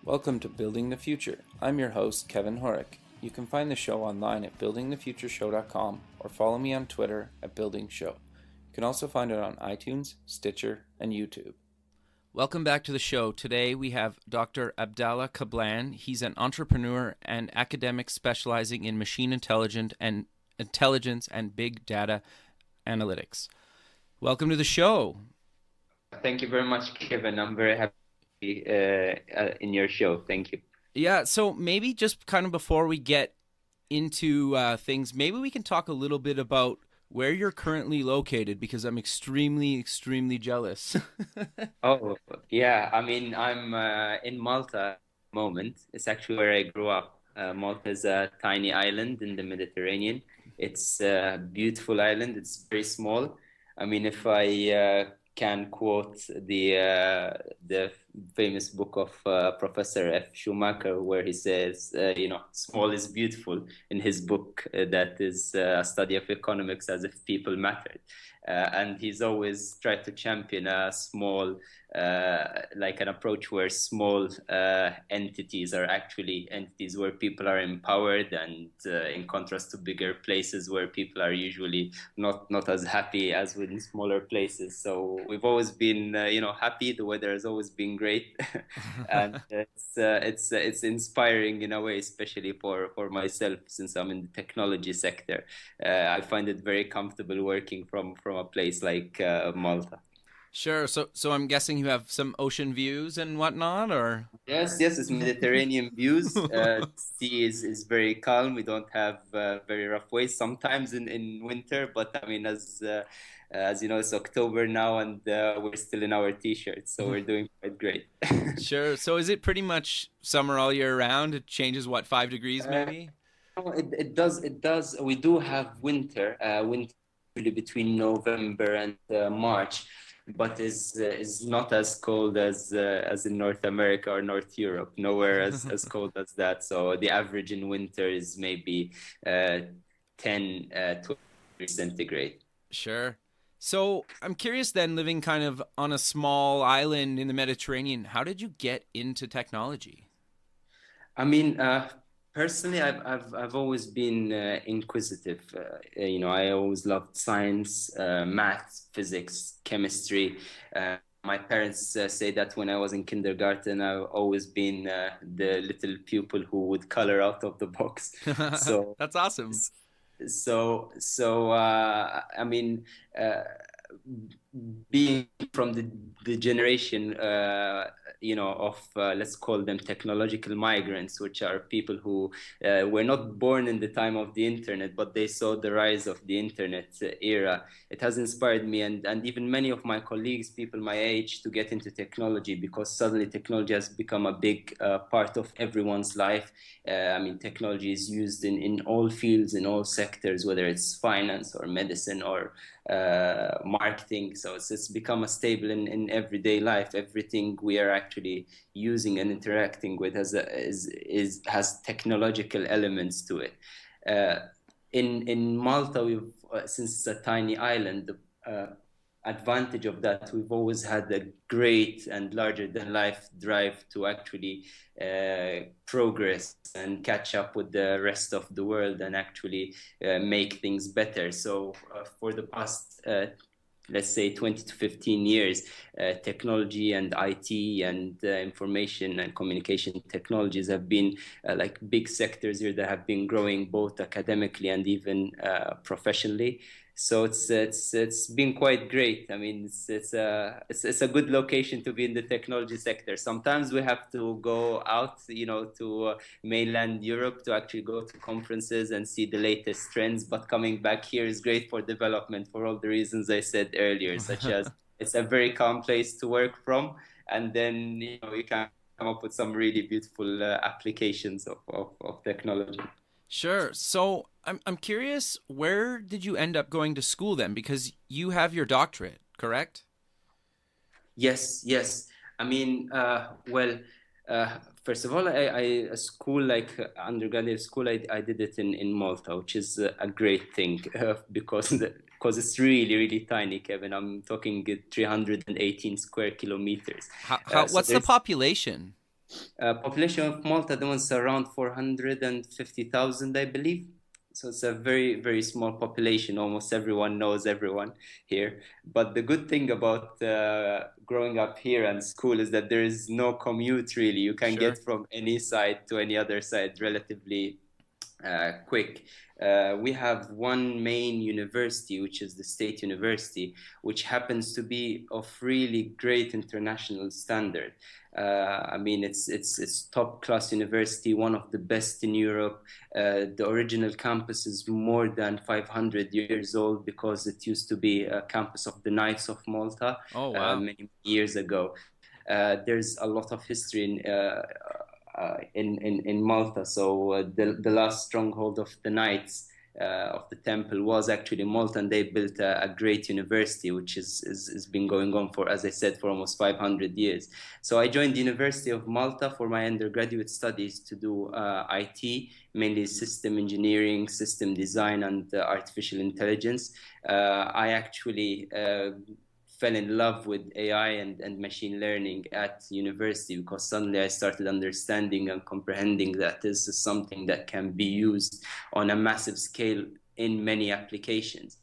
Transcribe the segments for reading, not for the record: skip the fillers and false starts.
Welcome to Building the Future. I'm your host, Kevin Horick. You can find the show online at buildingthefutureshow.com or follow me on Twitter at Building Show. You can also find it on iTunes, Stitcher, and YouTube. Welcome back to the show. Today we have Dr. Abdalla Kablan. He's an entrepreneur and academic specializing in machine intelligence and big data analytics. Welcome to the show. Thank you very much, Kevin. I'm very happy in your show. Thank you. Yeah, so maybe just kind of before we get into things, maybe we can talk a little bit about where you're currently located, because I'm extremely jealous. Oh, yeah. I mean, I'm in Malta at the moment. It's actually where I grew up. Malta is a tiny island in the Mediterranean. It's a beautiful island. It's very small. I mean, if I can quote the famous book of Professor F. Schumacher, where he says, small is beautiful, in his book that is a study of economics as if people mattered. And he's always tried to champion a small, like an approach where small entities are actually entities where people are empowered, and in contrast to bigger places where people are usually not as happy as within smaller places. So we've always been, happy. The weather has always been great, and it's inspiring in a way, especially for myself, since I'm in the technology sector. I find it very comfortable working from a place like Malta. Sure. So I'm guessing you have some ocean views and whatnot, or? Yes, it's Mediterranean views. Sea is very calm. We don't have very rough waves sometimes in winter, but I mean, as you know, it's October now, and we're still in our t-shirts, so we're doing quite great. Sure. So is it pretty much summer all year round? It changes, what, 5 degrees maybe? No, it does. It does. We do have winter really between November and March, but is not as cold as in North America or North Europe. Nowhere as cold as that. So the average in winter is maybe 10 12 degrees centigrade. Sure. So I'm curious then, living kind of on a small island in the Mediterranean, how did you get into technology? I mean, personally, I've always been inquisitive. I always loved science, math, physics, chemistry. My parents say that when I was in kindergarten, I've always been the little pupil who would color out of the box. So That's awesome. I mean, being from the generation, of let's call them technological migrants, which are people who were not born in the time of the internet, but they saw the rise of the internet era. It has inspired me, and even many of my colleagues, people my age, to get into technology, because suddenly technology has become a big part of everyone's life. I mean, technology is used in all fields, in all sectors, whether it's finance or medicine or marketing. So it's become a staple in everyday life. Everything we are actually using and interacting with has technological elements to it. In Malta, we've since it's a tiny island, the advantage of that, we've always had a great and larger than life drive to actually progress and catch up with the rest of the world, and actually make things better. So for the past let's say 20 to 15 years, technology and IT and information and communication technologies have been like big sectors here that have been growing both academically and even professionally. So it's been quite great. I mean, it's a good location to be in the technology sector. Sometimes we have to go out, to mainland Europe to actually go to conferences and see the latest trends. But coming back here is great for development, for all the reasons I said earlier, such as it's a very calm place to work from, and then you can come up with some really beautiful applications of technology. Sure. So I'm curious, where did you end up going to school then? Because you have your doctorate, correct? Yes. I mean, first of all, I a school like undergraduate school, I did it in Malta, which is a great thing because it's really tiny, Kevin. I'm talking 318 square kilometers. How So what's the there's population? Population of Malta, the one's around 450,000, I believe. So it's a very, very small population. Almost everyone knows everyone here. But the good thing about growing up here and school is that there is no commute really. You can Sure. get from any side to any other side relatively quick. We have one main university, which is the State University, which happens to be of really great international standard. I mean, it's top class university, one of the best in Europe. The original campus is more than 500 years old because it used to be a campus of the Knights of Malta Oh, wow. many years ago. There's a lot of history in Malta. So the last stronghold of the Knights of the temple was actually Malta, and they built a great university, which is been going on for, as I said, for almost 500 years. So I joined the University of Malta for my undergraduate studies to do IT, mainly system engineering, system design, and artificial intelligence. I actually fell in love with AI and machine learning at university because suddenly I started understanding and comprehending that this is something that can be used on a massive scale in many applications.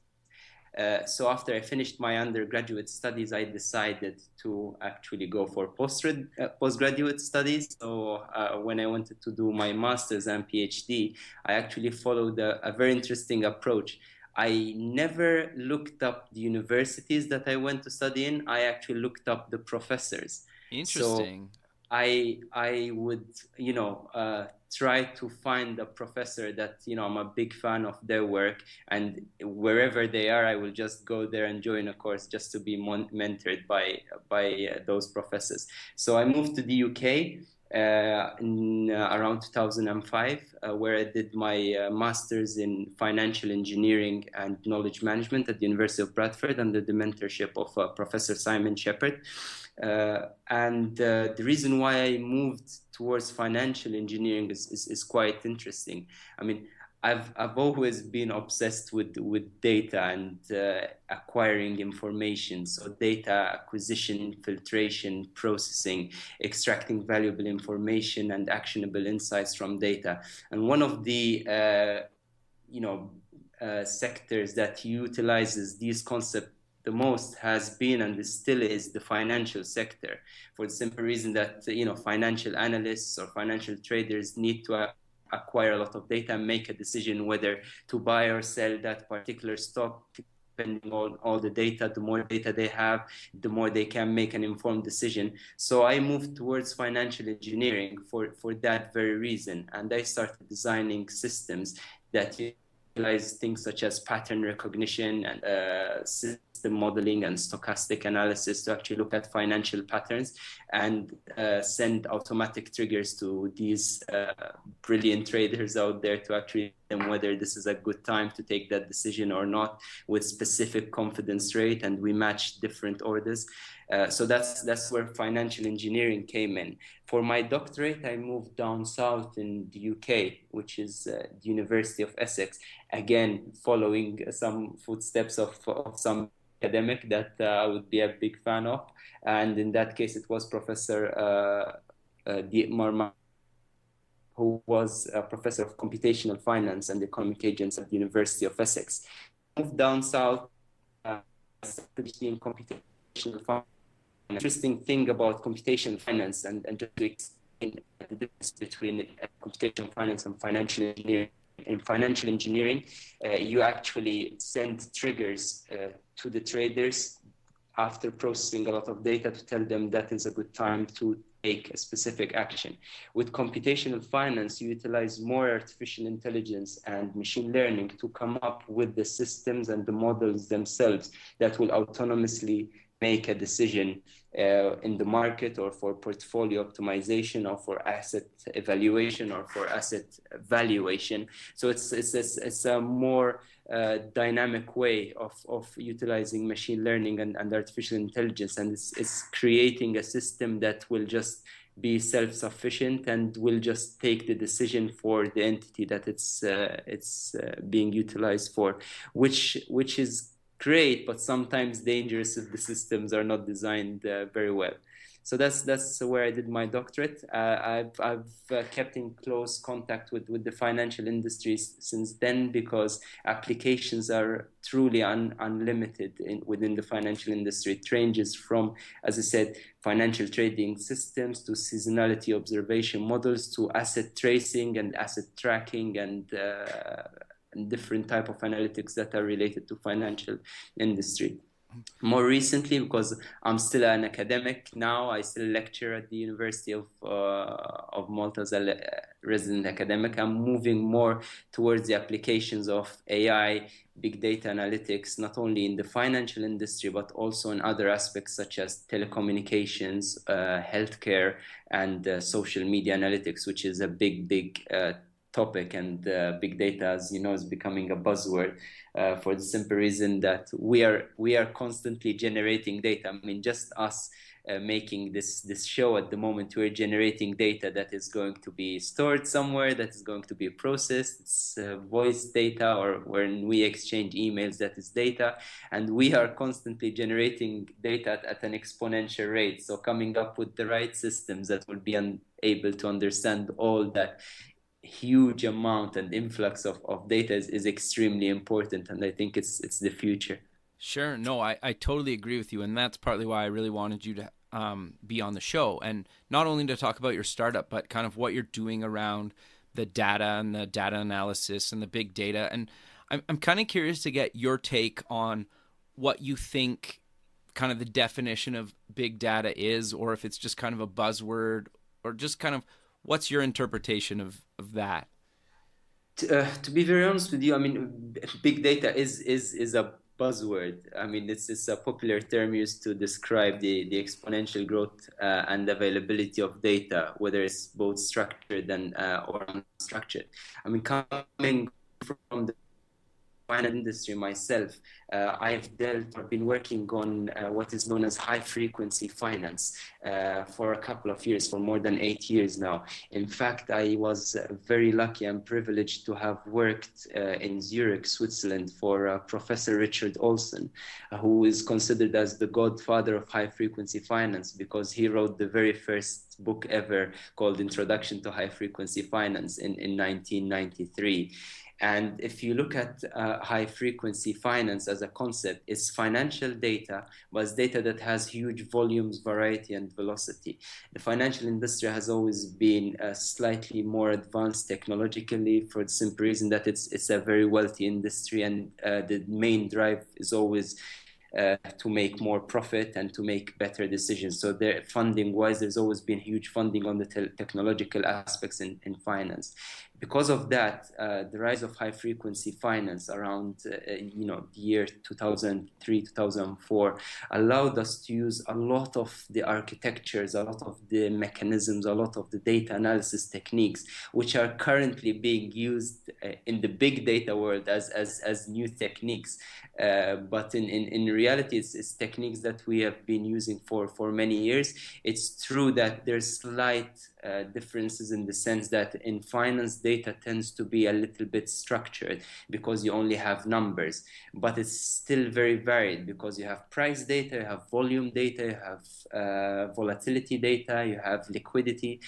So after I finished my undergraduate studies, I decided to actually go for postgraduate studies. So when I wanted to do my master's and PhD, I actually followed a very interesting approach. I never looked up the universities that I went to study in. I actually looked up the professors. So Interesting. I would, try to find a professor that, I'm a big fan of their work, and wherever they are, I will just go there and join a course just to be mentored by those professors. So I moved to the UK in around 2005, where I did my master's in financial engineering and knowledge management at the University of Bradford under the mentorship of Professor Simon Shepherd. And the reason why I moved towards financial engineering is quite interesting. I mean, I've always been obsessed with data and acquiring information. So data acquisition, filtration, processing, extracting valuable information and actionable insights from data. And one of the sectors that utilizes these concepts the most has been and still is the financial sector, for the simple reason that financial analysts or financial traders need to acquire a lot of data and make a decision whether to buy or sell that particular stock. Depending on all the data, the more data they have, the more they can make an informed decision. So I moved towards financial engineering for that very reason, and I started designing systems that utilize things such as pattern recognition and system modeling and stochastic analysis to actually look at financial patterns and send automatic triggers to these brilliant traders out there to actually them whether this is a good time to take that decision or not with specific confidence rate, and we match different orders. So that's where financial engineering came in. For my doctorate, I moved down south in the UK, which is the University of Essex, again following some footsteps of some academic that I would be a big fan of. And in that case, it was Professor Dietmar, who was a professor of computational finance and economic agents at the University of Essex. Moved down south, in computational finance. Interesting thing about computational finance, and just to explain the difference between computational finance and financial engineering. In financial engineering, you actually send triggers to the traders after processing a lot of data to tell them that is a good time to take a specific action. With computational finance, you utilize more artificial intelligence and machine learning to come up with the systems and the models themselves that will autonomously make a decision in the market, or for portfolio optimization, or for asset evaluation, or for asset valuation. So it's a more dynamic way of utilizing machine learning and artificial intelligence, and it's creating a system that will just be self-sufficient and will just take the decision for the entity that it's being utilized for, which is great, but sometimes dangerous if the systems are not designed very well. So that's where I did my doctorate. I've kept in close contact with the financial industries since then, because applications are truly unlimited within the financial industry. It ranges from, as I said, financial trading systems to seasonality observation models to asset tracing and asset tracking and different type of analytics that are related to financial industry. More recently, because I'm still an academic now, I still lecture at the University of Malta as a resident academic. I'm moving more towards the applications of AI, big data analytics, not only in the financial industry, but also in other aspects such as telecommunications, healthcare, and social media analytics, which is a big topic. And big data, as you know, is becoming a buzzword for the simple reason that we are constantly generating data. I mean, just us making this show at the moment, we're generating data that is going to be stored somewhere, that is going to be processed. It's voice data, or when we exchange emails, that is data. And we are constantly generating data at an exponential rate. So coming up with the right systems that will be able to understand all that huge amount and influx of data is extremely important, and I think it's the future. Sure. No, I totally agree with you, and that's partly why I really wanted you to be on the show, and not only to talk about your startup, but kind of what you're doing around the data and the data analysis and the big data. And I'm kind of curious to get your take on what you think kind of the definition of big data is, or if it's just kind of a buzzword, or just kind of what's your interpretation of that? To be very honest with you, I mean, big data is a buzzword. I mean, it's a popular term used to describe the exponential growth and availability of data, whether it's both structured and or unstructured. I mean, coming from the finance industry myself, I've been working on what is known as high frequency finance for a couple of years, for more than 8 years now. In fact, I was very lucky and privileged to have worked in Zurich, Switzerland, for Professor Richard Olson, who is considered as the godfather of high frequency finance, because he wrote the very first book ever called Introduction to High Frequency Finance in 1993. And if you look at high frequency finance as a concept, it's financial data, but it's data that has huge volumes, variety, and velocity. The financial industry has always been slightly more advanced technologically, for the simple reason that it's a very wealthy industry, and the main drive is always to make more profit and to make better decisions. So funding-wise, there's always been huge funding on the technological aspects in finance. Because of that, the rise of high-frequency finance around the year 2003, 2004 allowed us to use a lot of the architectures, a lot of the mechanisms, a lot of the data analysis techniques, which are currently being used in the big data world as new techniques. But in reality, it's techniques that we have been using for many years. It's true that there's slight differences in the sense that in finance, data tends to be a little bit structured because you only have numbers, but it's still very varied because you have price data, you have volume data, you have volatility data, you have liquidity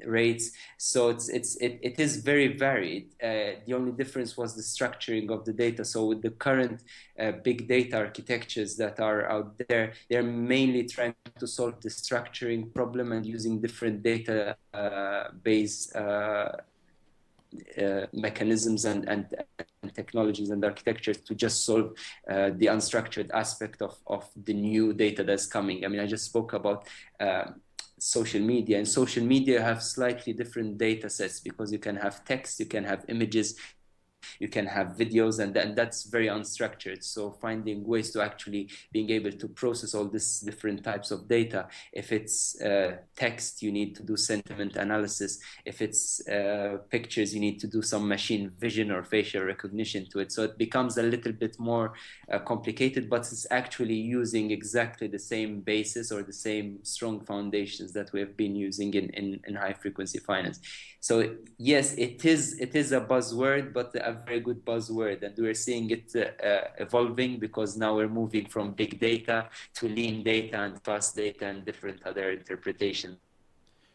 rates. So it is very varied. The only difference was the structuring of the data. So with the current big data architectures that are out there, they're mainly trying to solve the structuring problem and using different data base mechanisms and technologies and architectures to just solve the unstructured aspect of the new data that's coming. I mean, I just spoke about social media, and social media have slightly different data sets because you can have text, you can have images, you can have videos, and that's very unstructured. So finding ways to actually being able to process all these different types of data. If it's text, you need to do sentiment analysis. If it's pictures, you need to do some machine vision or facial recognition to it. So it becomes a little bit more complicated, but it's actually using exactly the same basis or the same strong foundations that we have been using in high frequency finance. So yes, it is a buzzword, but a very good buzzword, and we're seeing it evolving, because now we're moving from big data to lean data and fast data and different other interpretations.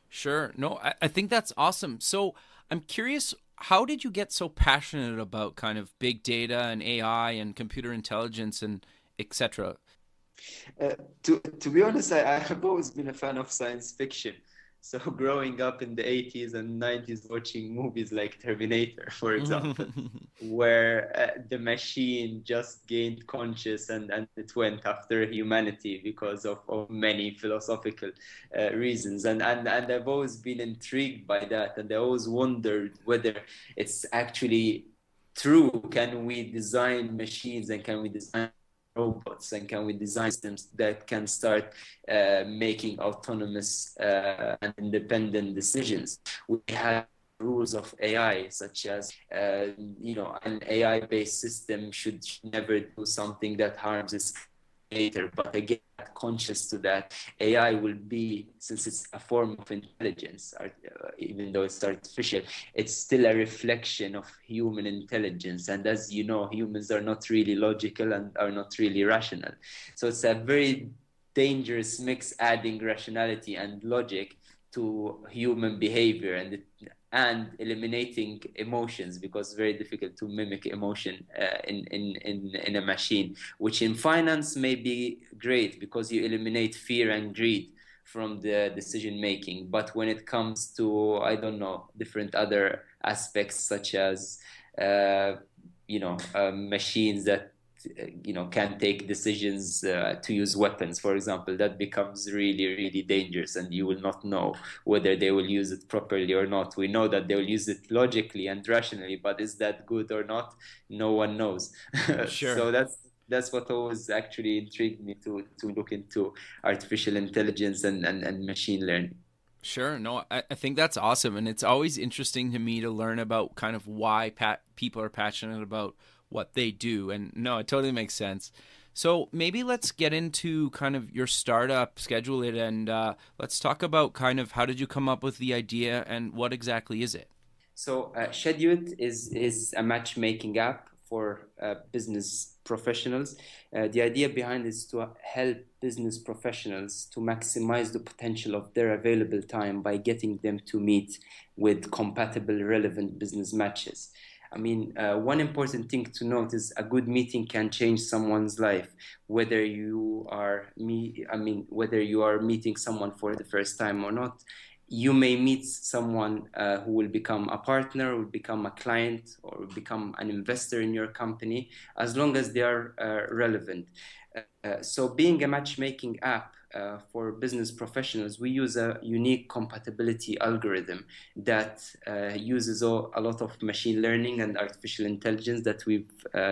Sure. No, I think that's awesome. So I'm curious, how did you get so passionate about kind of big data and AI and computer intelligence and etc.? Uh, to be honest, I've always been a fan of science fiction. So growing up in the 80s and 90s, watching movies like Terminator, for example, where the machine just gained conscious, and it went after humanity because of many philosophical reasons. And I've always been intrigued by that. And I always wondered whether it's actually true. Can we design machines, and can we design robots, and can we design systems that can start making autonomous and independent decisions? We have rules of AI, such as an AI-based system should never do something that harms its later. But again, conscious to that, AI will be, since it's a form of intelligence, even though it's artificial, it's still a reflection of human intelligence. And as you know, humans are not really logical and are not really rational. So it's a very dangerous mix, adding rationality and logic to human behavior, and eliminating emotions, because it's very difficult to mimic emotion in a machine, which in finance may be great because you eliminate fear and greed from the decision making. But when it comes to, I don't know, different other aspects, such as machines that can take decisions to use weapons, for example, that becomes really, really dangerous, and you will not know whether they will use it properly or not. We know that they will use it logically and rationally, but is that good or not? No one knows. Sure. So that's what always actually intrigued me to look into artificial intelligence and machine learning. Sure. No, I think that's awesome. And it's always interesting to me to learn about kind of why people are passionate about what they do. And no, it totally makes sense. So maybe let's get into kind of your startup, schedule it, and let's talk about kind of how did you come up with the idea and what exactly is it? So Scheduled is a matchmaking app for business professionals. The idea behind it is to help business professionals to maximize the potential of their available time by getting them to meet with compatible, relevant business matches. I mean, one important thing to note is a good meeting can change someone's life, whether you are whether you are meeting someone for the first time or not. You may meet someone who will become a partner, will become a client, or will become an investor in your company, as long as they are relevant. So being a matchmaking app for business professionals, we use a unique compatibility algorithm that uses a lot of machine learning and artificial intelligence that we've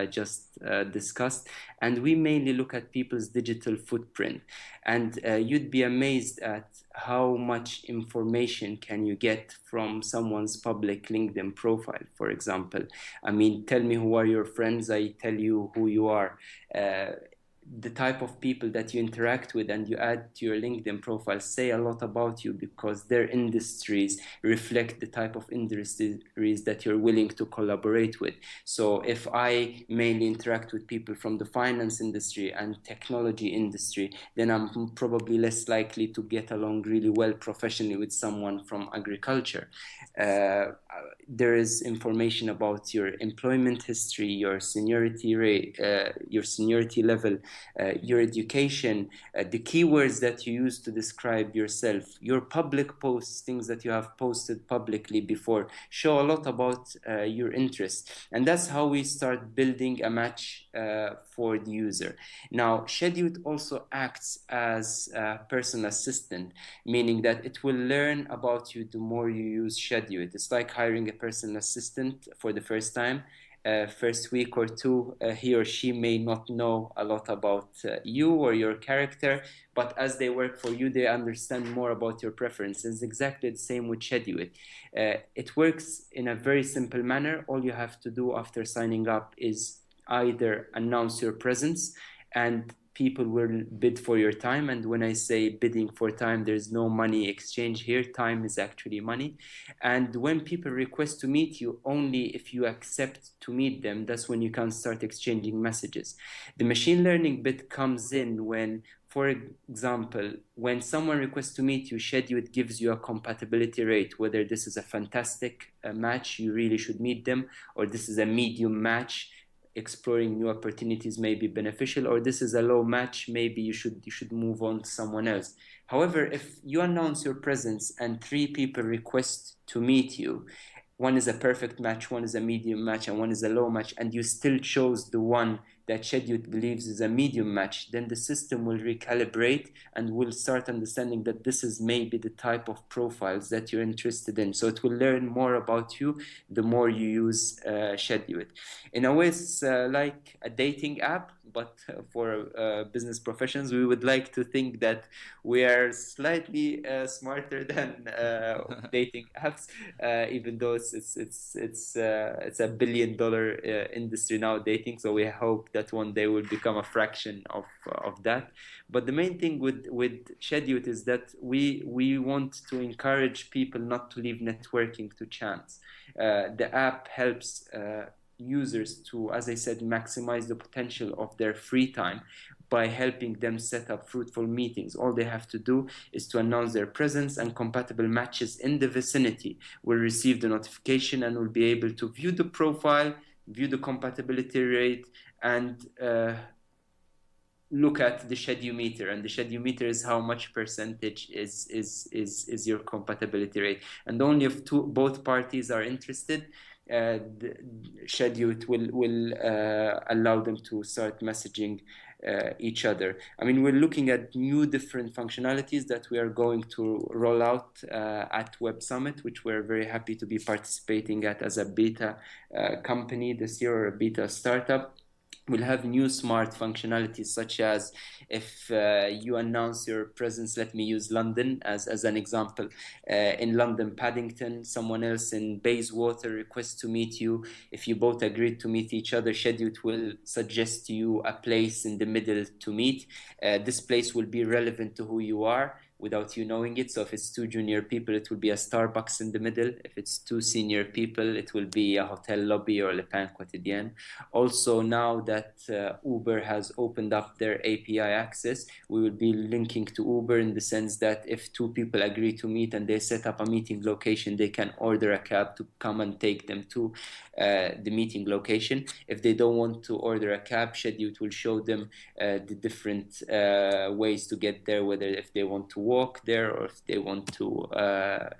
just discussed. And we mainly look at people's digital footprint. And you'd be amazed at how much information can you get from someone's public LinkedIn profile, for example. I mean, tell me who are your friends, I tell you who you are. The type of people that you interact with and you add to your LinkedIn profile say a lot about you, because their industries reflect the type of industries that you're willing to collaborate with. So if I mainly interact with people from the finance industry and technology industry, then I'm probably less likely to get along really well professionally with someone from agriculture. There is information about your employment history, your seniority rate, your seniority level, your education, the keywords that you use to describe yourself, your public posts, things that you have posted publicly before, show a lot about your interests. And that's how we start building a match for the user. Now, Scheduled also acts as a personal assistant, meaning that it will learn about you the more you use Scheduled. It's like hiring a personal assistant for the first time. First week or two, he or she may not know a lot about you or your character, but as they work for you, they understand more about your preferences. Exactly the same with Scheduled. It works in a very simple manner. All you have to do after signing up is either announce your presence, and people will bid for your time. And when I say bidding for time, there's no money exchange here. Time is actually money. And when people request to meet you, only if you accept to meet them, that's when you can start exchanging messages. The machine learning bit comes in when, for example, when someone requests to meet you, Schedule gives you a compatibility rate, whether this is a fantastic match, you really should meet them, or this is a medium match, exploring new opportunities may be beneficial, or this is a low match, maybe you should move on to someone else. However, if you announce your presence and 3 people request to meet you, one is a perfect match, one is a medium match, and one is a low match, and you still chose the one that Schedule believes is a medium match, then the system will recalibrate and will start understanding that this is maybe the type of profiles that you're interested in. So it will learn more about you the more you use Schedule. In a way, it's like a dating app, but for business professions, we would like to think that we are slightly smarter than dating apps, even though it's a $1 billion industry now, dating. So we hope that one day will become a fraction of that. But the main thing with Schedule is that we want to encourage people not to leave networking to chance. The app helps users to, as I said, maximize the potential of their free time by helping them set up fruitful meetings. All they have to do is to announce their presence, and compatible matches in the vicinity will receive the notification and will be able to view the profile, view the compatibility rate, and look at the schedule meter. And the schedule meter is how much percentage is your compatibility rate. And only if both parties are interested, the schedule will allow them to start messaging each other. I mean, we're looking at new different functionalities that we are going to roll out at Web Summit, which we're very happy to be participating at as a beta company this year, or a beta startup. We'll have new smart functionalities, such as if you announce your presence, let me use London as an example. In London, Paddington, someone else in Bayswater requests to meet you. If you both agreed to meet each other, Schedule will suggest to you a place in the middle to meet. This place will be relevant to who you are without you knowing it. So if it's 2 junior people, it will be a Starbucks in the middle. If it's 2 senior people, it will be a hotel lobby or Le Pain Quotidien. Also, now that Uber has opened up their API access, we will be linking to Uber in the sense that if 2 people agree to meet and they set up a meeting location, they can order a cab to come and take them to the meeting location. If they don't want to order a cab, Schedule will show them the different ways to get there, whether if they want to walk there, or if they want to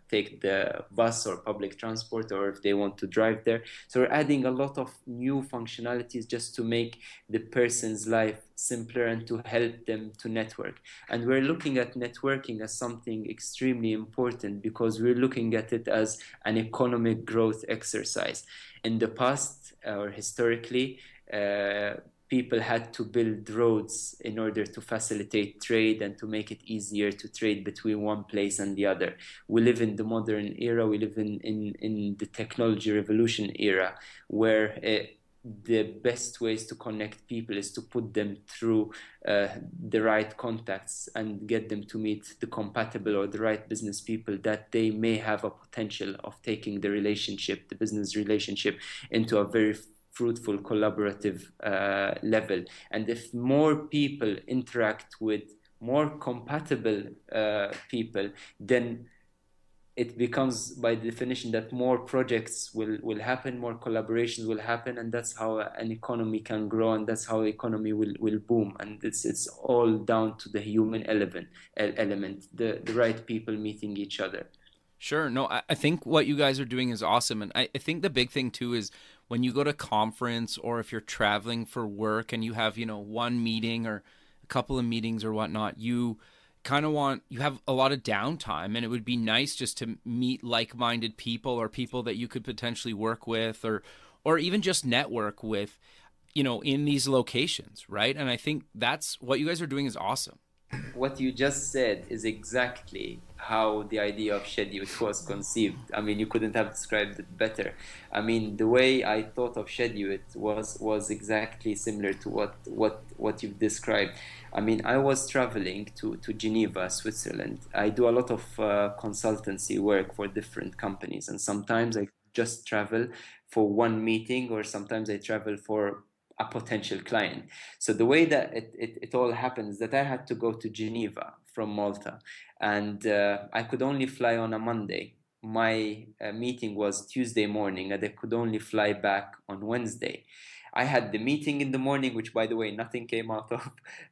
take the bus or public transport, or if they want to drive there. So we're adding a lot of new functionalities just to make the person's life simpler and to help them to network. And we're looking at networking as something extremely important, because we're looking at it as an economic growth exercise. In the past, or historically, people had to build roads in order to facilitate trade and to make it easier to trade between one place and the other. We live in the modern era, we live in the technology revolution era, where the best ways to connect people is to put them through the right contacts and get them to meet the compatible or the right business people that they may have a potential of taking the relationship, the business relationship, into a very fruitful collaborative level. And if more people interact with more compatible people, then it becomes by definition that more projects will happen, more collaborations will happen, and that's how an economy can grow, and that's how economy will boom. And it's all down to the human element, the right people meeting each other. Sure. No, I think what you guys are doing is awesome. And I think the big thing too is when you go to conference, or if you're traveling for work and you have, one meeting or a couple of meetings or whatnot, you kind of you have a lot of downtime, and it would be nice just to meet like-minded people, or people that you could potentially work with, or even just network with, in these locations, right? And I think that's what you guys are doing is awesome. What you just said is exactly how the idea of Shedute was conceived. I mean, you couldn't have described it better. I mean, the way I thought of Shedute was exactly similar to what you've described. I mean, I was traveling to Geneva, Switzerland. I do a lot of consultancy work for different companies, and sometimes I just travel for one meeting, or sometimes I travel for a potential client. So the way that it all happened is that I had to go to Geneva from Malta, and I could only fly on a Monday. My meeting was Tuesday morning, and I could only fly back on Wednesday. I had the meeting in the morning, which, by the way, nothing came out of.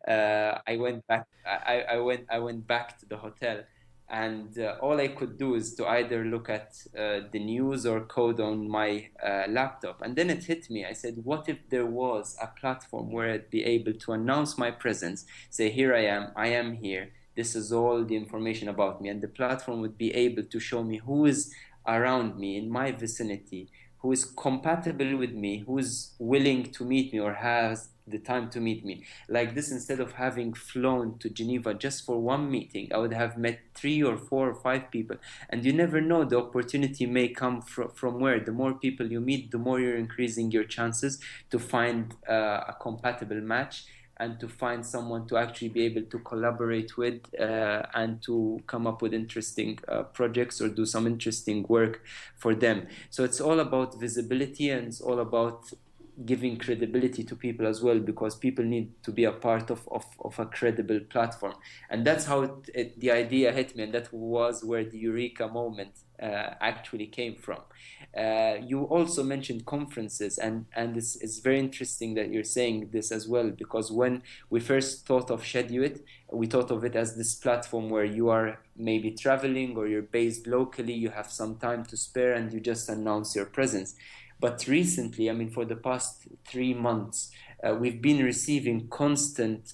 I went back. I went back to the hotel, and all I could do is to either look at the news or code on my laptop. And then it hit me. I said, what if there was a platform where I'd be able to announce my presence, say, here I am here, this is all the information about me, and the platform would be able to show me who is around me in my vicinity, who is compatible with me, who is willing to meet me or has the time to meet me. Like this, instead of having flown to Geneva just for one meeting, I would have met 3 or 4 or 5 people. And you never know, the opportunity may come from where. The more people you meet, the more you're increasing your chances to find a compatible match, and to find someone to actually be able to collaborate with, and to come up with interesting projects or do some interesting work for them. So it's all about visibility, and it's all about giving credibility to people as well, because people need to be a part of a credible platform. And that's how the idea hit me, and that was where the eureka moment actually came from. You also mentioned conferences, and it's very interesting that you're saying this as well, because when we first thought of Shedute, we thought of it as this platform where you are maybe traveling or you're based locally, you have some time to spare, and you just announce your presence. But recently, I mean, for the past 3 months, we've been receiving constant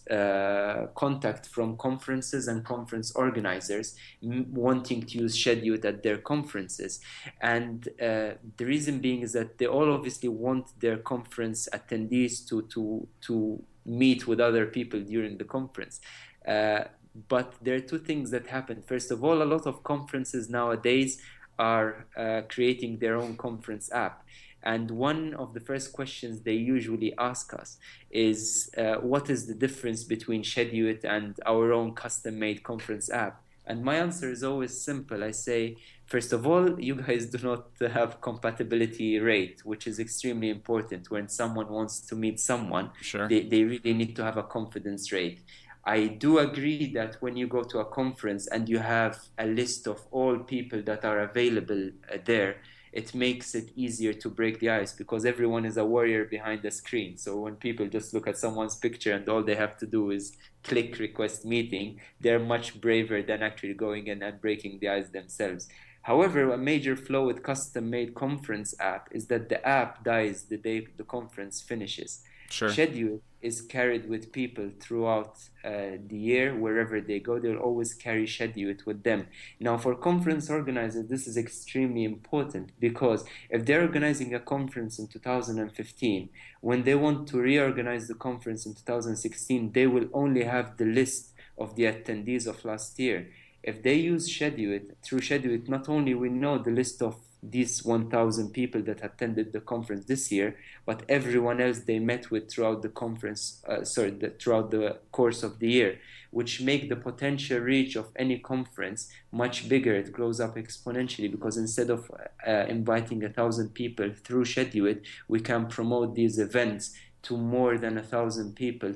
contact from conferences and conference organizers wanting to use Shedute at their conferences. And the reason being is that they all obviously want their conference attendees to meet with other people during the conference. But there are two things that happen. First of all, a lot of conferences nowadays are creating their own conference app. And one of the first questions they usually ask us is, what is the difference between Shedute and our own custom-made conference app? And my answer is always simple. I say, first of all, you guys do not have compatibility rate, which is extremely important. When someone wants to meet someone, Sure. they really need to have a confidence rate. I do agree that when you go to a conference and you have a list of all people that are available there, it makes it easier to break the ice, because everyone is a warrior behind the screen. So when people just look at someone's picture and all they have to do is click request meeting, they're much braver than actually going in and breaking the ice themselves. However, a major flaw with custom-made conference app is that the app dies the day the conference finishes. Sure. Shedute is carried with people throughout the year. Wherever they go, they'll always carry Shedute with them. Now, for conference organizers, this is extremely important, because if they're organizing a conference in 2015, when they want to reorganize the conference in 2016, they will only have the list of the attendees of last year. If they use Shedute, through Shedute, not only we know the list of these 1,000 people that attended the conference this year, but everyone else they met with throughout the conference, throughout the course of the year, which make the potential reach of any conference much bigger. It grows up exponentially, because instead of inviting 1,000 people through Shedute, we can promote these events to more than 1,000 people,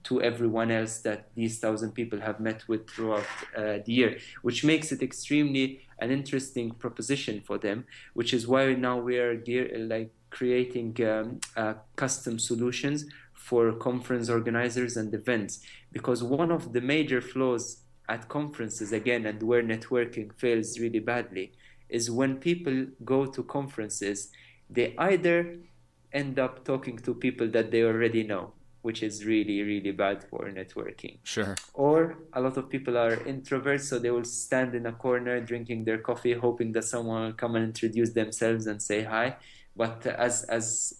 to everyone else that these 1,000 people have met with throughout the year, which makes it extremely an interesting proposition for them, which is why now we are creating custom solutions for conference organizers and events. Because one of the major flaws at conferences, again, and where networking fails really badly, is when people go to conferences, they either end up talking to people that they already know, which is really, really bad for networking. Sure. Or a lot of people are introverts, so they will stand in a corner drinking their coffee, hoping that someone will come and introduce themselves and say hi. But as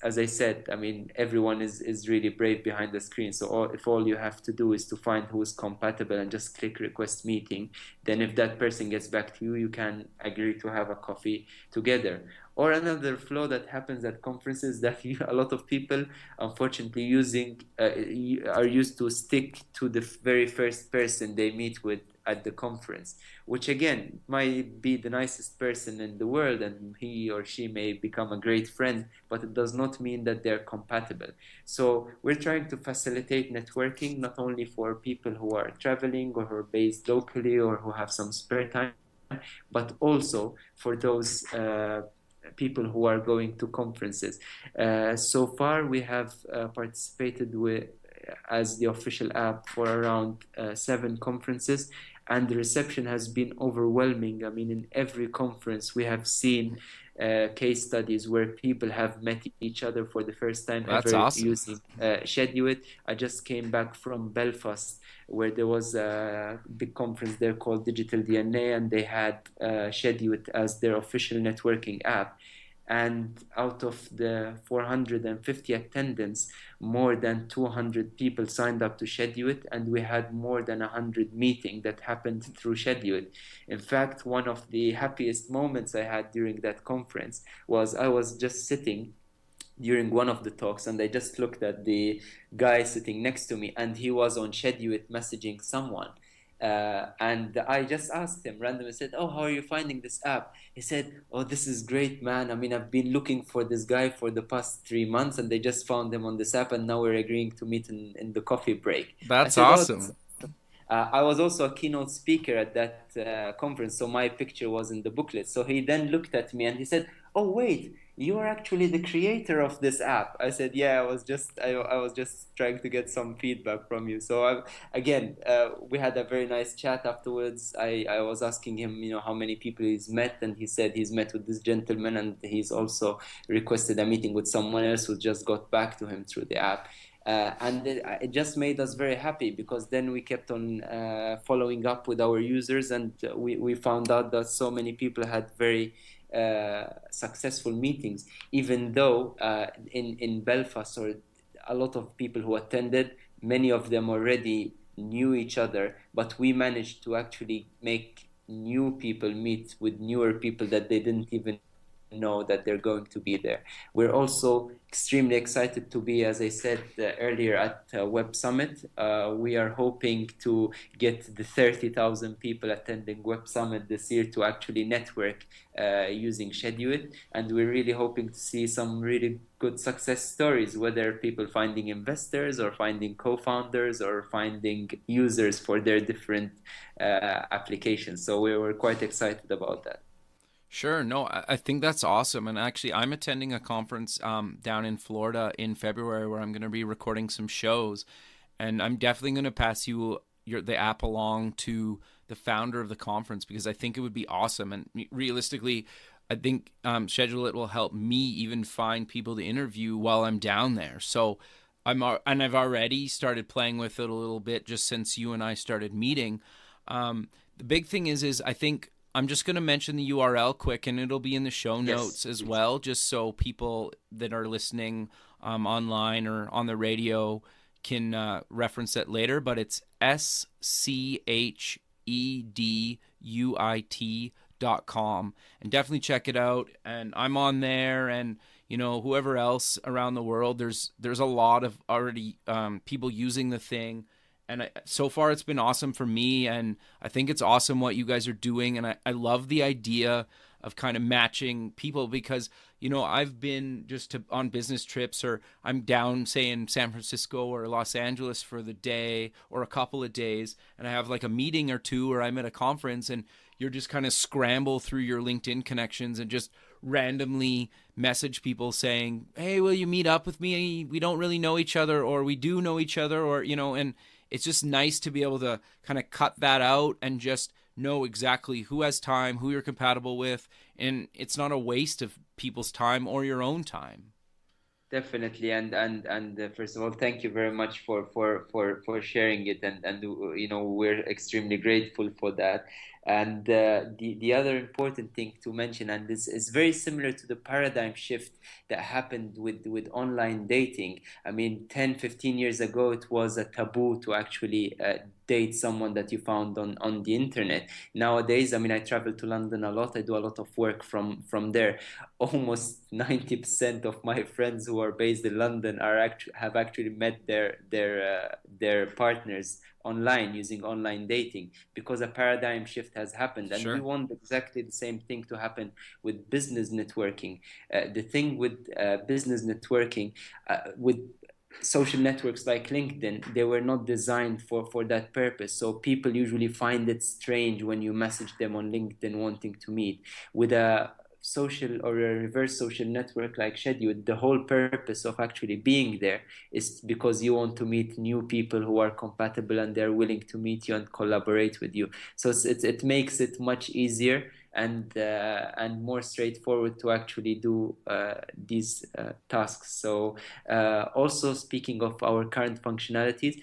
I said, I mean, everyone is really brave behind the screen. So if all you have to do is to find who is compatible and just click request meeting, then if that person gets back to you, you can agree to have a coffee together. Or another flaw that happens at conferences, that a lot of people, unfortunately, are used to stick to the very first person they meet with at the conference, which again might be the nicest person in the world, and he or she may become a great friend, but it does not mean that they're compatible. So we're trying to facilitate networking, not only for people who are traveling or who are based locally or who have some spare time, but also for those people who are going to conferences. So far, we have participated with as the official app for around 7 conferences, and the reception has been overwhelming. I mean, in every conference, we have seen case studies where people have met each other for the first time That's ever awesome. using Schedule. I just came back from Belfast, where there was a big conference there called Digital DNA, and they had Schedule as their official networking app. And out of the 450 attendants, more than 200 people signed up to Schedule It, and we had more than 100 meetings that happened through Schedule It. In fact, one of the happiest moments I had during that conference was I was just sitting during one of the talks, and I just looked at the guy sitting next to me, and he was on Schedule It messaging someone. And I just asked him randomly, said, "Oh, how are you finding this app?" He said, "Oh, this is great, man. I mean, I've been looking for this guy for the past 3 months, and they just found him on this app, and now we're agreeing to meet in the coffee break." I That's said, "Oh, awesome. I was also a keynote speaker at that conference, so my picture was in the booklet." So he then looked at me and he said, "Oh, wait, you are actually the creator of this app." I said, "Yeah, I was just trying to get some feedback from you." So again, we had a very nice chat afterwards. I was asking him, how many people he's met, and he said he's met with this gentleman, and he's also requested a meeting with someone else who just got back to him through the app. And it just made us very happy, because then we kept on following up with our users, and we found out that so many people had very successful meetings, even though in Belfast, or a lot of people who attended, many of them already knew each other, but we managed to actually make new people meet with newer people that they didn't even know that they're going to be there. We're also extremely excited to be, as I said earlier, at Web Summit. We are hoping to get the 30,000 people attending Web Summit this year to actually network using Schedule It. And we're really hoping to see some really good success stories, whether people finding investors or finding co-founders or finding users for their different applications. So we were quite excited about that. Sure. No, I think that's awesome. And actually, I'm attending a conference down in Florida in February where I'm going to be recording some shows. And I'm definitely going to pass the app along to the founder of the conference, because I think it would be awesome. And realistically, I think Schedule It will help me even find people to interview while I'm down there. So I've already started playing with it a little bit just since you and I started meeting. The big thing is I think I'm just going to mention the URL quick, and it'll be in the show notes as well, just so people that are listening online or on the radio can reference it later. But it's scheduit.com, and definitely check it out. And I'm on there, and whoever else around the world, there's a lot of already people using the thing. And so far, it's been awesome for me, and I think it's awesome what you guys are doing. And I love the idea of kind of matching people, because, I've been on business trips, or I'm down, say, in San Francisco or Los Angeles for the day or a couple of days, and I have like a meeting or two, or I'm at a conference, and you're just kind of scramble through your LinkedIn connections and just randomly message people saying, "Hey, will you meet up with me? We don't really know each other, or we do know each other," or, and it's just nice to be able to kind of cut that out and just know exactly who has time, who you're compatible with, and it's not a waste of people's time or your own time. Definitely, and first of all, thank you very much for sharing it, and we're extremely grateful for that. And the other important thing to mention, and this is very similar to the paradigm shift that happened with online dating. I mean, 10, 15 years ago, it was a taboo to actually date someone that you found on the internet. Nowadays, I mean, I travel to London a lot. I do a lot of work from there. Almost 90% of my friends who are based in London have actually met their partners online using online dating, because a paradigm shift has happened, and we Sure. want exactly the same thing to happen with business networking. The thing with business networking, with social networks like LinkedIn, they were not designed for that purpose. So people usually find it strange when you message them on LinkedIn wanting to meet. With a social or a reverse social network like Schedule, the whole purpose of actually being there is because you want to meet new people who are compatible and they're willing to meet you and collaborate with you. So it makes it much easier and more straightforward to actually do these tasks. So also, speaking of our current functionalities,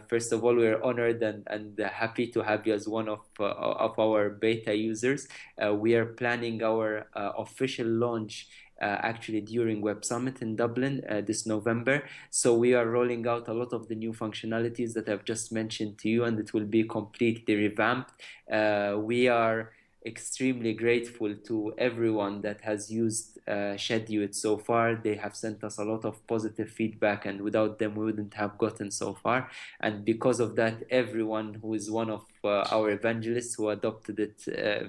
first of all, we're honored and happy to have you as one of our beta users. We are planning our official launch actually during Web Summit in Dublin this November. So we are rolling out a lot of the new functionalities that I've just mentioned to you, and it will be completely revamped. We are extremely grateful to everyone that has used Schedule so far. They have sent us a lot of positive feedback, and without them, we wouldn't have gotten so far. And because of that, everyone who is one of our evangelists who adopted it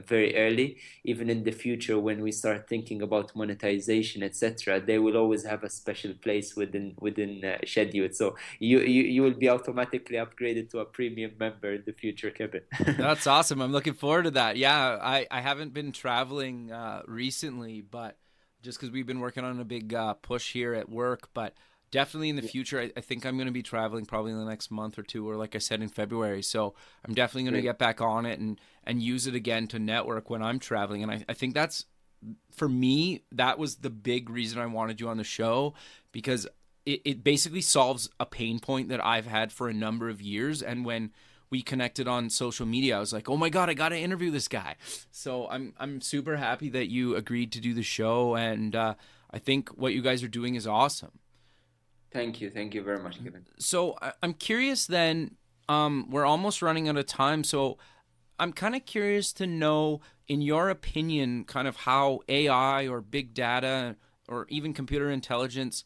very early, even in the future when we start thinking about monetization, etc., they will always have a special place within Schedule. So you will be automatically upgraded to a premium member in the future, Kevin. That's awesome. I'm looking forward to that. Yeah, I haven't been traveling recently, but just because we've been working on a big push here at work, but definitely in the future, I think I'm going to be traveling probably in the next month or two, or like I said, in February. So I'm definitely going to Great. get back on it and use it again to network when I'm traveling. And I think that's, for me, that was the big reason I wanted you on the show, because it basically solves a pain point that I've had for a number of years. And when we connected on social media, I was like, oh my God, I got to interview this guy. So I'm super happy that you agreed to do the show. And I think what you guys are doing is awesome. Thank you very much, Kevin. So I'm curious then, we're almost running out of time. So I'm kind of curious to know, in your opinion, kind of how AI or big data or even computer intelligence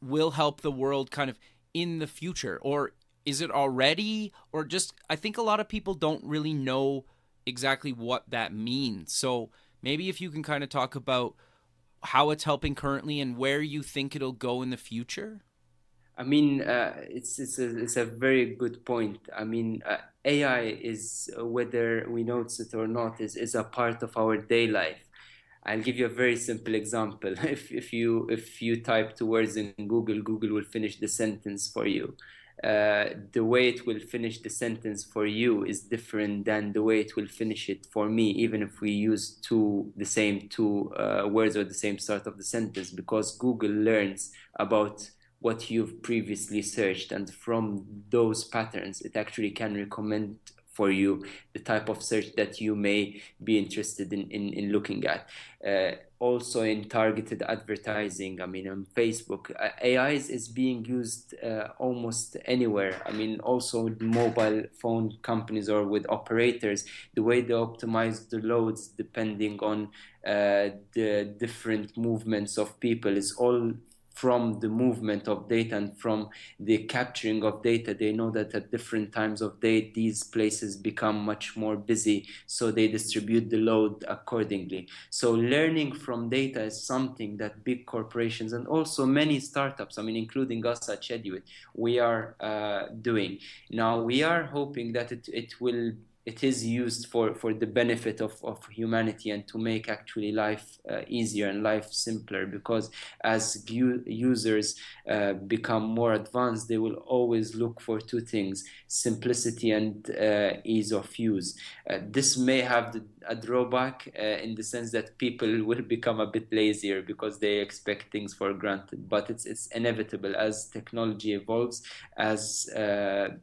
will help the world kind of in the future, or is it already, or just, I think a lot of people don't really know exactly what that means. So maybe if you can kind of talk about how it's helping currently and where you think it'll go in the future. I mean, it's a very good point. I mean, AI is, whether we notice it or not, is a part of our day life. I'll give you a very simple example. If you type two words in Google, Google will finish the sentence for you. The way it will finish the sentence for you is different than the way it will finish it for me, even if we use the same two words or the same start of the sentence, because Google learns about what you've previously searched, and from those patterns, it actually can recommend for you the type of search that you may be interested in looking at. Also in targeted advertising, I mean, on Facebook, AI is being used almost anywhere. I mean, also with mobile phone companies or with operators, the way they optimize the loads depending on the different movements of people is all from the movement of data and from the capturing of data. They know that at different times of day, these places become much more busy, so they distribute the load accordingly. So learning from data is something that big corporations and also many startups, I mean, including us at Schedule, we are doing. Now, we are hoping that it is used for the benefit of humanity and to make actually life easier and life simpler, because as users become more advanced, they will always look for two things: simplicity and ease of use. This may have a drawback in the sense that people will become a bit lazier because they expect things for granted, but it's inevitable as technology evolves, as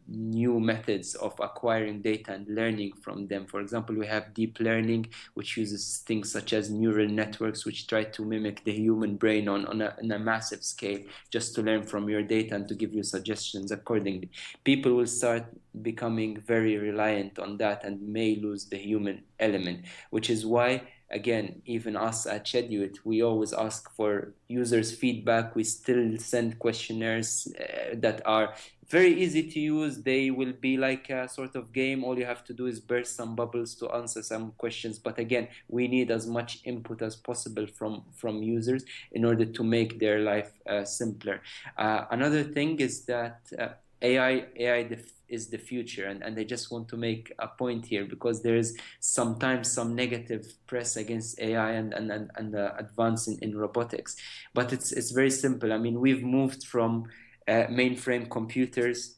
new methods of acquiring data and learning learning from them. For example, we have deep learning, which uses things such as neural networks, which try to mimic the human brain on a massive scale, just to learn from your data and to give you suggestions accordingly. People will start becoming very reliant on that and may lose the human element, which is why, again, even us at Scheduit, we always ask for users' feedback. We still send questionnaires that are very easy to use. They will be like a sort of game. All you have to do is burst some bubbles to answer some questions. But again, we need as much input as possible from users in order to make their life simpler. Another thing is that AI is the future, and I just want to make a point here, because there is sometimes some negative press against AI and the advance in robotics, but it's very simple. I mean, we've moved from mainframe computers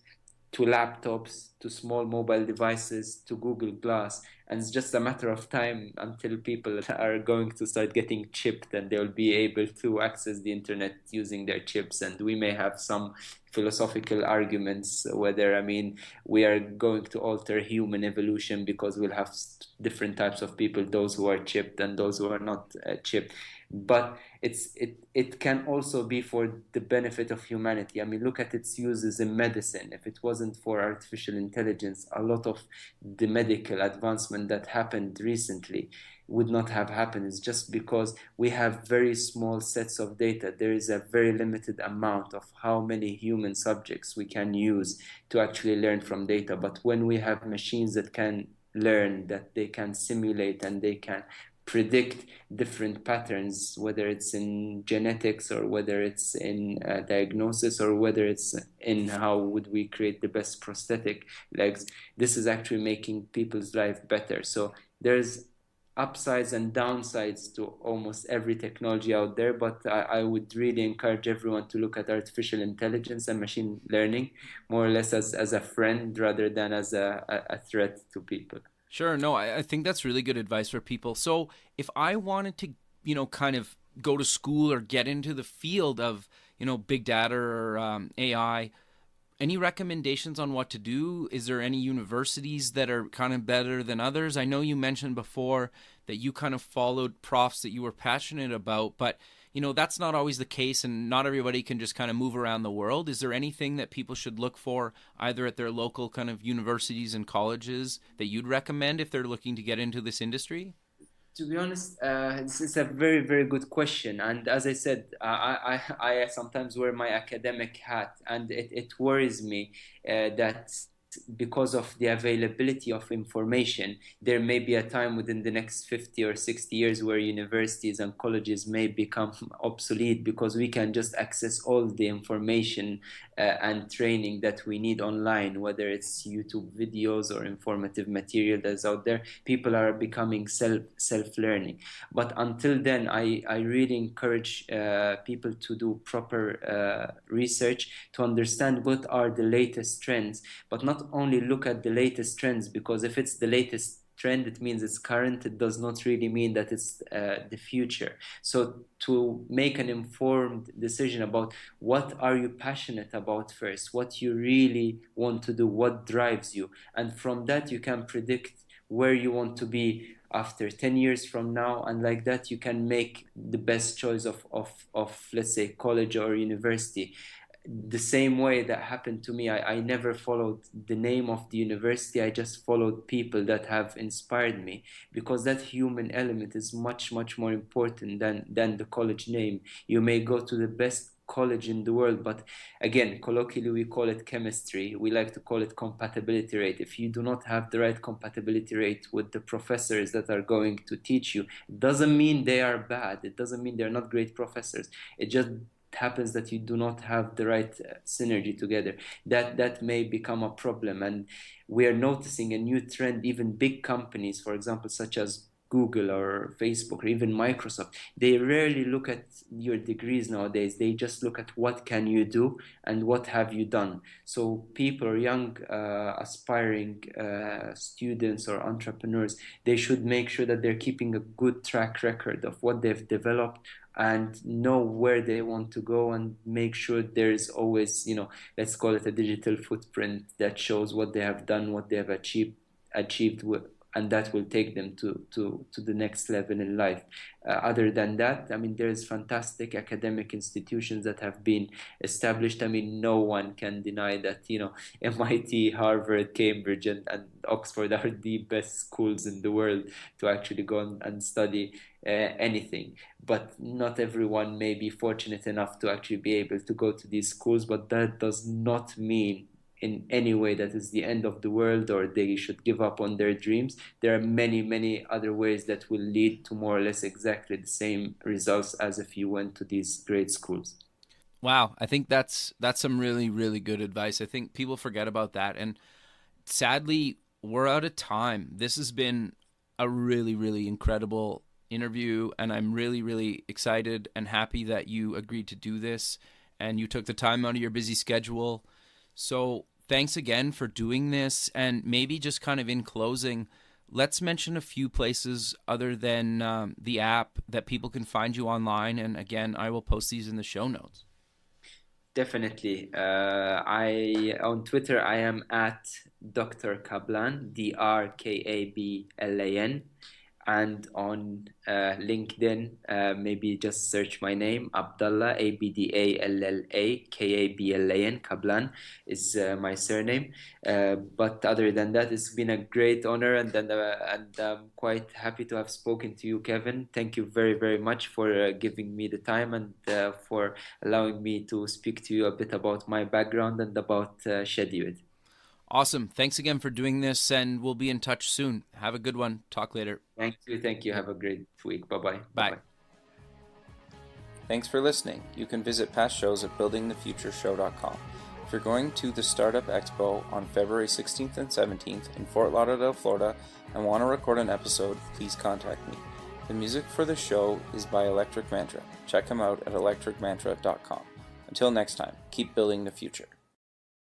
to laptops to small mobile devices to Google Glass, and it's just a matter of time until people are going to start getting chipped and they'll be able to access the internet using their chips. And we may have some philosophical arguments whether, I mean, we are going to alter human evolution because we'll have different types of people, those who are chipped and those who are not chipped. But it can also be for the benefit of humanity. I mean, look at its uses in medicine. If it wasn't for artificial intelligence, a lot of the medical advancement that happened recently would not have happened. It's just because we have very small sets of data. There is a very limited amount of how many human subjects we can use to actually learn from data. But when we have machines that can learn, that they can simulate, and they can predict different patterns, whether it's in genetics or whether it's in diagnosis or whether it's in how would we create the best prosthetic legs, this is actually making people's life better. So there's upsides and downsides to almost every technology out there, but I would really encourage everyone to look at artificial intelligence and machine learning more or less as a friend rather than as a threat to people. Sure. No, I think that's really good advice for people. So if I wanted to, kind of go to school or get into the field of, big data or AI, any recommendations on what to do? Is there any universities that are kind of better than others? I know you mentioned before that you kind of followed profs that you were passionate about, but that's not always the case, and not everybody can just kind of move around the world. Is there anything that people should look for either at their local kind of universities and colleges that you'd recommend if they're looking to get into this industry? To be honest, this is a very, very good question. And as I said, I sometimes wear my academic hat, and it worries me that because of the availability of information, there may be a time within the next 50 or 60 years where universities and colleges may become obsolete, because we can just access all the information and training that we need online, whether it's YouTube videos or informative material that's out there. People are becoming self-learning. But until then, I really encourage people to do proper research to understand what are the latest trends, but not only look at the latest trends, because if it's the latest trend, it means it's current. It does not really mean that it's the future. So to make an informed decision about what are you passionate about first, what you really want to do, what drives you, and from that you can predict where you want to be after 10 years from now, and like that you can make the best choice of let's say college or university. The same way that happened to me, I never followed the name of the university. I just followed people that have inspired me, because that human element is much, much more important than the college name. You may go to the best college in the world, but again, colloquially we call it chemistry. We like to call it compatibility rate. If you do not have the right compatibility rate with the professors that are going to teach you, it doesn't mean they are bad. It doesn't mean they're not great professors. It just happens that you do not have the right synergy together. That may become a problem. And we are noticing a new trend. Even big companies, for example, such as Google or Facebook or even Microsoft, they rarely look at your degrees nowadays. They just look at what can you do and what have you done. So people or young aspiring students or entrepreneurs, they should make sure that they're keeping a good track record of what they've developed and know where they want to go, and make sure there's always, let's call it a digital footprint that shows what they have done, what they have achieved, achieved and that will take them to the next level in life. Other than that, I mean, there's fantastic academic institutions that have been established. I mean, no one can deny that, MIT, Harvard, Cambridge, and Oxford are the best schools in the world to actually go and study anything. But not everyone may be fortunate enough to actually be able to go to these schools, but that does not mean in any way that is the end of the world or they should give up on their dreams. There are many, many other ways that will lead to more or less exactly the same results as if you went to these great schools. Wow, I think that's some really, really good advice. I think people forget about that. And sadly, we're out of time. This has been a really, really incredible interview, and I'm really, really excited and happy that you agreed to do this and you took the time out of your busy schedule. So thanks again for doing this. And maybe just kind of in closing, let's mention a few places other than the app that people can find you online. And again, I will post these in the show notes. Definitely. I on Twitter I am at Dr. Kablan, DRKABLAN, and on LinkedIn, maybe just search my name, Abdalla, Abdalla Kablan. Kablan is my surname. But other than that, it's been a great honor, and I'm quite happy to have spoken to you, Kevin. Thank you very, very much for giving me the time and for allowing me to speak to you a bit about my background and about Shedid. Awesome. Thanks again for doing this, and we'll be in touch soon. Have a good one. Talk later. Thank you. Thank you. Have a great week. Bye-bye. Bye. Bye-bye. Thanks for listening. You can visit past shows at buildingthefutureshow.com. If you're going to the Startup Expo on February 16th and 17th in Fort Lauderdale, Florida, and want to record an episode, please contact me. The music for the show is by Electric Mantra. Check them out at electricmantra.com. Until next time, keep building the future.